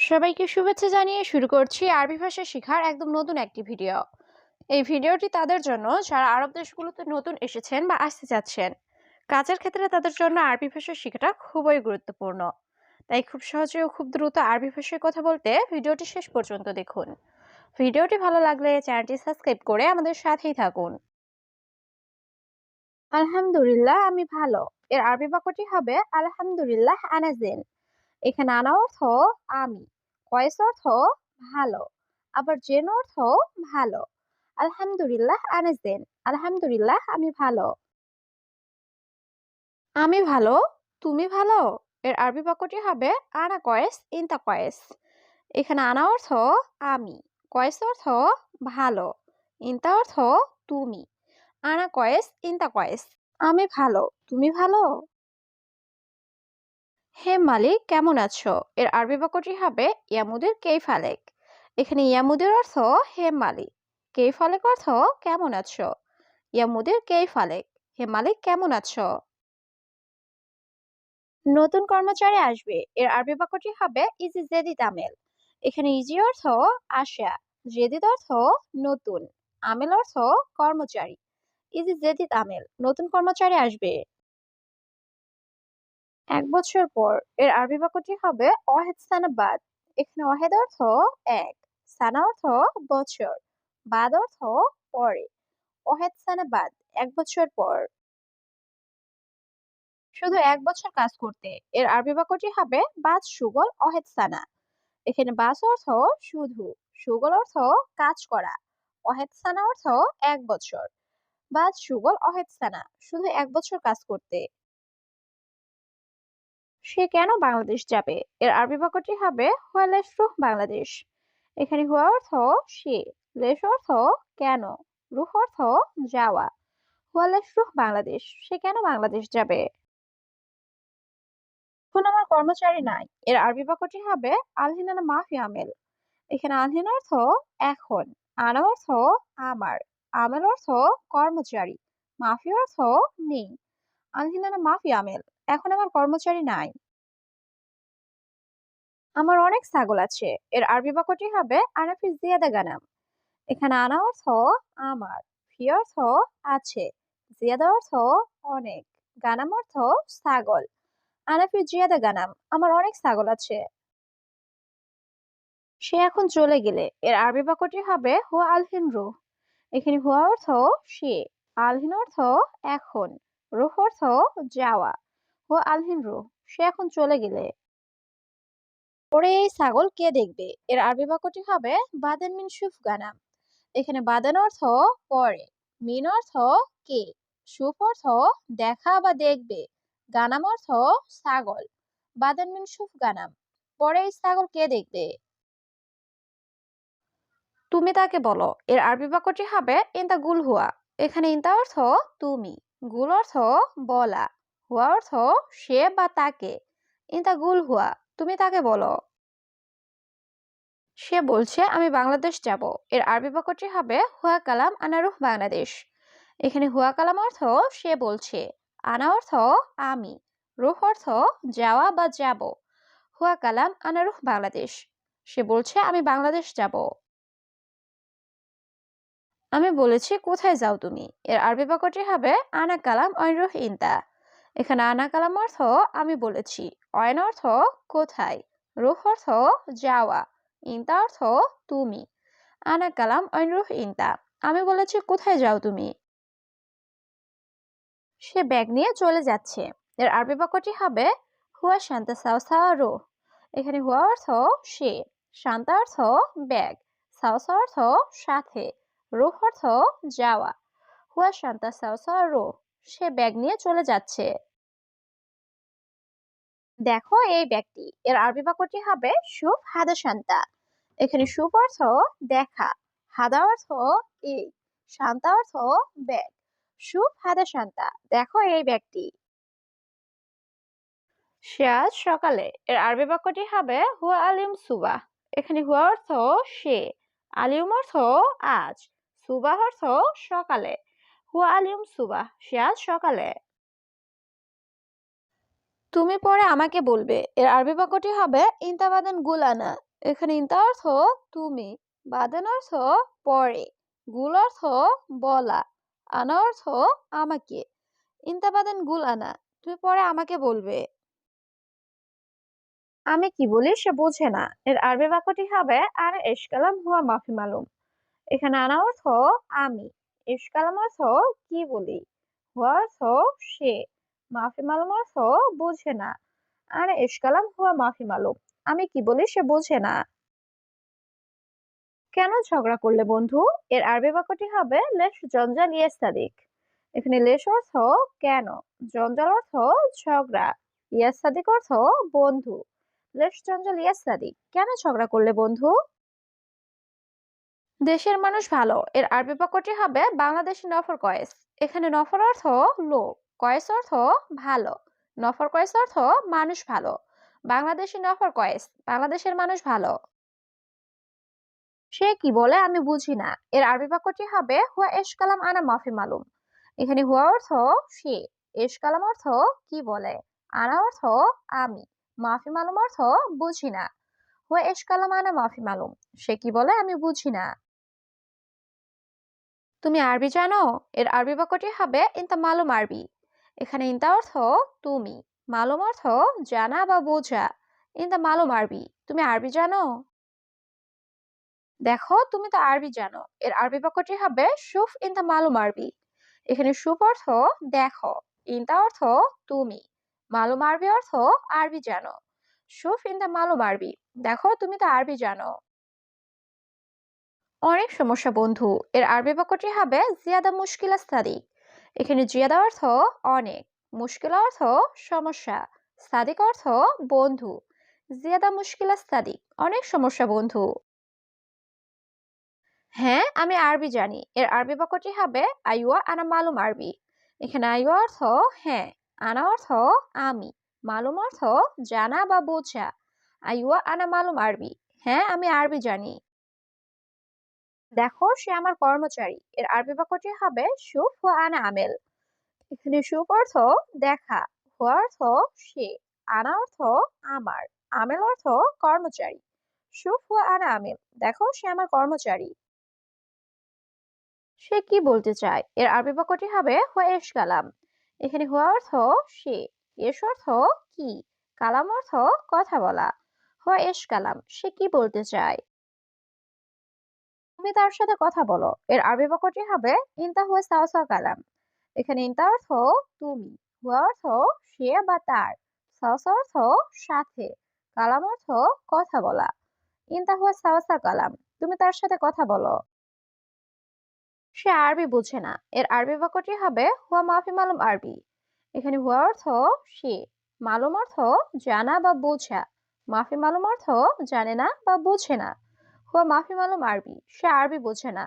সবাইকে শুভেচ্ছা জানিয়ে শুরু করছি আরবি ভাষা শেখার একদম নতুন একটি ভিডিও। এই ভিডিওটি তাদের জন্য যারা আরব দেশগুলোতে নতুন এসেছেন বা আসতে চাচ্ছেন। কাজের ক্ষেত্রে তাদের জন্য আরবি ভাষা শেখাটা খুবই গুরুত্বপূর্ণ। তাই খুব সহজে ও খুব দ্রুত আরবি ভাষায় কথা বলতে ভিডিওটি শেষ পর্যন্ত দেখুন। ভিডিওটি ভালো লাগলে চ্যানেলটি সাবস্ক্রাইব করে আমাদের সাথেই থাকুন। আলহামদুলিল্লাহ, আমি ভালো। এর আরবি বাক্যটি হবে আলহামদুলিল্লাহ আনাজিন। এখানে আনা অর্থ আমি, কয়েস অর্থ ভালো, আবার জেন অর্থ ভালো। আলহামদুলিল্লাহ আনাজেন, আলহামদুলিল্লাহ আমি ভালো। আমি ভালো, তুমি ভালো। এর আরবি বাক্যটি হবে আনা কয়েস ইনতা কয়েস। এখানে আনা অর্থ আমি, কয়েস অর্থ ভালো, ইনতা অর্থ তুমি। আনা কয়েস ইনতা কয়েস, আমি ভালো, তুমি ভালো। হে মালিক, কেমন আছো? এর আরবি বাক্যটি হবে ইয়ামুদের কেইফালেক। এখানে ইয়ামুদের অর্থ হে মালিক, কেইফালেক অর্থ কেমন আছো। ইয়ামুদের কেইফালেক, হে মালিক কেমন আছো। নতুন কর্মচারী আসবে। এর আরবি বাক্যটি হবে ইজি জেদিদ আমেল। এখানে ইজি অর্থ আসা, জেদিদ অর্থ নতুন, আমেল অর্থ কর্মচারী। ইজি জেদিদ আমেল, নতুন কর্মচারী আসবে। ১ বছর পর। এর আরবি বাক্যটি হবে ওয়াহেদ সানা বাদ। এখানে ওয়াহেদ অর্থ এক, সানা অর্থ বছর, বাদ অর্থ পরে। ওয়াহেদ সানা বাদ, ১ বছর পর। শুধু ১ বছর কাজ করতে। এর আরবি বাক্যটি হবে বাদ সুগল ওয়াহেদ সানা। এখানে বাস অর্থ শুধু, সুগল অর্থ কাজ করা, ওয়াহেদ সানা অর্থ ১ বছর। বাদ সুগল ওয়াহেদ সানা, শুধু ১ বছর কাজ করতে। সে কেন বাংলাদেশ যাবে? এর আরবি বাক্যটি হবে হুয়া লেশরুহ বাংলাদেশ। এখানে হুয়া অর্থ সে, লেশ অর্থ কেন, রুহ অর্থ যাওয়া। হুয়া লেশরুহ বাংলাদেশ, সে কেন বাংলাদেশ যাবে? এখন আমার কর্মচারী নাই। এর আরবি বাক্যটি হবে আলহিনানা মাফি আমেল। এখানে আলহিন অর্থ এখন, আনা অর্থ আমার, আমেল অর্থ কর্মচারী, মাফি অর্থ নেই। আলহিনানা মাফি আমেল, এখন আমার কর্মচারী নাই। আমার অনেক ছাগল আছে। এর আরবি বাক্যটি হবে আনা ফি জিয়াদা গানাম। এখানে আনা অর্থ আমার, ফি অর্থ আছে, জিয়াদা অর্থ অনেক, গানাম অর্থ ছাগল। আনা ফি জিয়াদা গানাম, আমার অনেক ছাগল আছে। সে এখন চলে গেলে। এর আরবি বাক্যটি হবে হুয়া আলহিন রুহ। এখানে হুয়া অর্থ সে, আলহিন অর্থ এখন, রুহ অর্থ যাওয়া। হুয়া আলহিন রুহ, সে এখন চলে গেলে। পরে এই ছাগল কে দেখবে? এর আরবি বাক্যটি হবে বাদেন মিন সুফ গানাম। এখানে বাদান অর্থ পরে, মিন অর্থ কে, সুফ অর্থ দেখা বা দেখবে, গানাম অর্থ ছাগল। বাদান মিন সুফ গানাম, পরে এই ছাগল কে দেখবে? তুমি তাকে বলো। এর আরবি বাক্যটি হবে ইনতা গুল হুয়া। এখানে ইনতা অর্থ তুমি, গুল অর্থ বলা, হুয়া অর্থ সে বা তাকে। ইনতা গুল হুয়া, তুমি তাকে বলো। সে বলছে আমি বাংলাদেশ যাব। এর আরবি বাক্যটি হবে হুয়া কালাম আনারুহ বাংলাদেশ। এখানে হুয়া কালাম অর্থ সে বলছে, আনা অর্থ আমি, রুহ অর্থ যাওয়া বা যাব। হুয়া কালাম আনারুহ বাংলাদেশ, সে বলছে আমি বাংলাদেশ যাব। আমি বলেছি কোথায় যাও তুমি? এর আরবি বাক্যটি হবে আনা কালাম অয়নরুহ ইনতা। এখানে আনা কালাম অর্থ আমি বলেছি, অয়ন অর্থ কোথায়, রুহ অর্থ যাওয়া, ইনতা অর্থ তুমি। আনা কালাম অয়নরুহ ইনতা, আমি বলেছি কোথায় যাও তুমি? সে ব্যাগ নিয়ে চলে যাচ্ছে। এর আরবি বাক্যটি হবে হুয়া শান্তা সাও সাওয়া রুহ। এখানে হুয়া অর্থ সে, শান্তা অর্থ ব্যাগ, সাওসা অর্থ সাথে, রুহ অর্থ যাওয়া। হুয়া শান্তা সাও সাওয়া রুহ, সে ব্যাগ নিয়ে চলে যাচ্ছে। দেখো এই ব্যক্তি। এর আরবি বাক্যটি হবে সুফ হাদা শান্তা। এখানে সুফ অর্থ দেখা, হাদা অর্থ এই, শান্তা অর্থ ব্যাগ। সুফ হাদা শান্তা, দেখো এই ব্যক্তি। সে আজ সকালে। এর আরবি বাক্যটি হবে হুয়া আলিম সুবাহ। এখানে হুয়া অর্থ সে, আলিম অর্থ আজ, সুবাহ অর্থ সকালে। হুয়া আলিম সুবাহ, সে আজ সকালে। তুমি পরে আমাকে বলবে। এর আরবি বাক্যটি হবে ইনতাবাদান গুল আনা। এখানে ইনতা অর্থ তুমি, বাদেন অর্থ পরে, গুল অর্থ বলা, আনা অর্থ আমাকে। ইনতা বাদেন গুল আনা, তুমি পরে আমাকে বলবে। আমি কি বলি সে বোঝে না, এর আরবি বাক্যটি হবে আরে এশ কালাম হুয়া মাফি মালুম। এখানে আনা অর্থ আমি, এশ কালাম অর্থ কি বলি, হুয়া অর্থ সে, মাফি মালুম অর্থ বোঝে না। আরে এশ কালাম হুয়া মাফি মালুম, আমি কি বলি সে বোঝে না। কেন ঝগড়া করলে বন্ধু, এর আরবি বাক্যটি হবে লেশ জঞ্জাল ইয়াস্তাদিক। এখানে লেশ অর্থ কেন, জঞ্জাল অর্থ ঝগড়া, ইয়াস্তাদিক অর্থ বন্ধু। লেশ জঞ্জাল ইয়াস্তাদিক, কেন ঝগড়া করলে বন্ধু। দেশের মানুষ ভালো, এর আরবি বাক্যটি হবে বাংলাদেশি নফর কয়েস। এখানে নফর অর্থ লোক, কয়েস অর্থ ভালো। নফর কয়েস অর্থ মানুষ ভালো। বাংলাদেশি নফর কয়েস, বাংলাদেশের মানুষ ভালো। সে কি বলে আমি বুঝি না, এর আরবি বাক্যটি হবে হুয়া এশ কালাম আনা মাফি মালুম। এখানে হুয়া অর্থ সে, এশ কালাম অর্থ কি বলে, আনা অর্থ আমি, মাফি মালুম অর্থ বুঝি না। হুয়া এশ কালাম আনা মাফি মালুম, সে কি বলে আমি বুঝি না। তুমি আরবি জানো, এর আরবি বাক্যটি হবে ইনতা মালুম আরবি। এখানে ইনতা অর্থ তুমি, মালুম অর্থ জানা বা বোঝা। ইনতা মালুম আরবি, তুমি আরবি জানো। দেখো তুমি তো আরবি জানো, এর আরবি বাক্যটি হবে শুফ ইনতা মালুম আরবি। এখানে শুফ অর্থ দেখো, ইনতা অর্থ তুমি, মালুম আরবি অর্থ আরবি জানো। শুফ ইনতা মালুম আরবি, দেখো তুমি তো আরবি জানো। অনেক সমস্যা বন্ধু, এর আরবি বাক্যটি হবে জিয়াদা মুশকিলা সাদিক। এখানে জিয়াদা অর্থ অনেক, মুশকিলা অর্থ সমস্যা, সাদিক অর্থ বন্ধু। জিয়াদা মুশকিলা সাদিক, অনেক সমস্যা বন্ধু। হ্যাঁ আমি আরবি জানি, এর আরবি বাক্যটি হবে আইওয়া আনা মালুম আরবি। এখানে আইওয়া অর্থ হ্যাঁ, আনা অর্থ আমি, মালুম অর্থ জানা বা বোঝা। আইওয়া আনা মালুম আরবি, হ্যাঁ আমি আরবি জানি। দেখো সে আমার কর্মচারী, এর আরবি বাক্যটি হবে শুফ ওয়া আনা আমেল। এখানে শুফ অর্থ দেখা, হুয়া অর্থ সে, আনা অর্থ আমার, আমেল অর্থ কর্মচারী। শুফ ওয়া আনা আমেল, দেখো সে আমার কর্মচারী। সে কি বলতে চায়, এর আরবি বাক্যটি হবে হুয়া এশ কালাম। এখানে হুয়া অর্থ সে, এশ অর্থ কি, কালাম অর্থ কথা বলা। হুয়া এশ কালাম, সে কি বলতে চায়। তুমি তার সাথে কথা বলো, এর আরবি বাক্যটি হবে ইনতা হুয়া সাওসা কালাম। এখানে ইনতা অর্থ তুমি, হুয়া অর্থ সে বা তার, সাওসা অর্থ সাথে, কালাম অর্থ কথা বলা। ইনতা হুয়া সাওসা কালাম, তুমি তার সাথে কথা বলো। সে আরবি বুঝে না, এর আরবি বাক্যটি হবে হুয়া মাফি মালুম আরবি। এখানে হুয়া অর্থ সে, মালুম অর্থ জানা বা বোঝা, মাফি মালুম অর্থ জানে না বা বোঝে না। হুয়া মাফি মালুম আরবি, সে আরবি বোঝে না।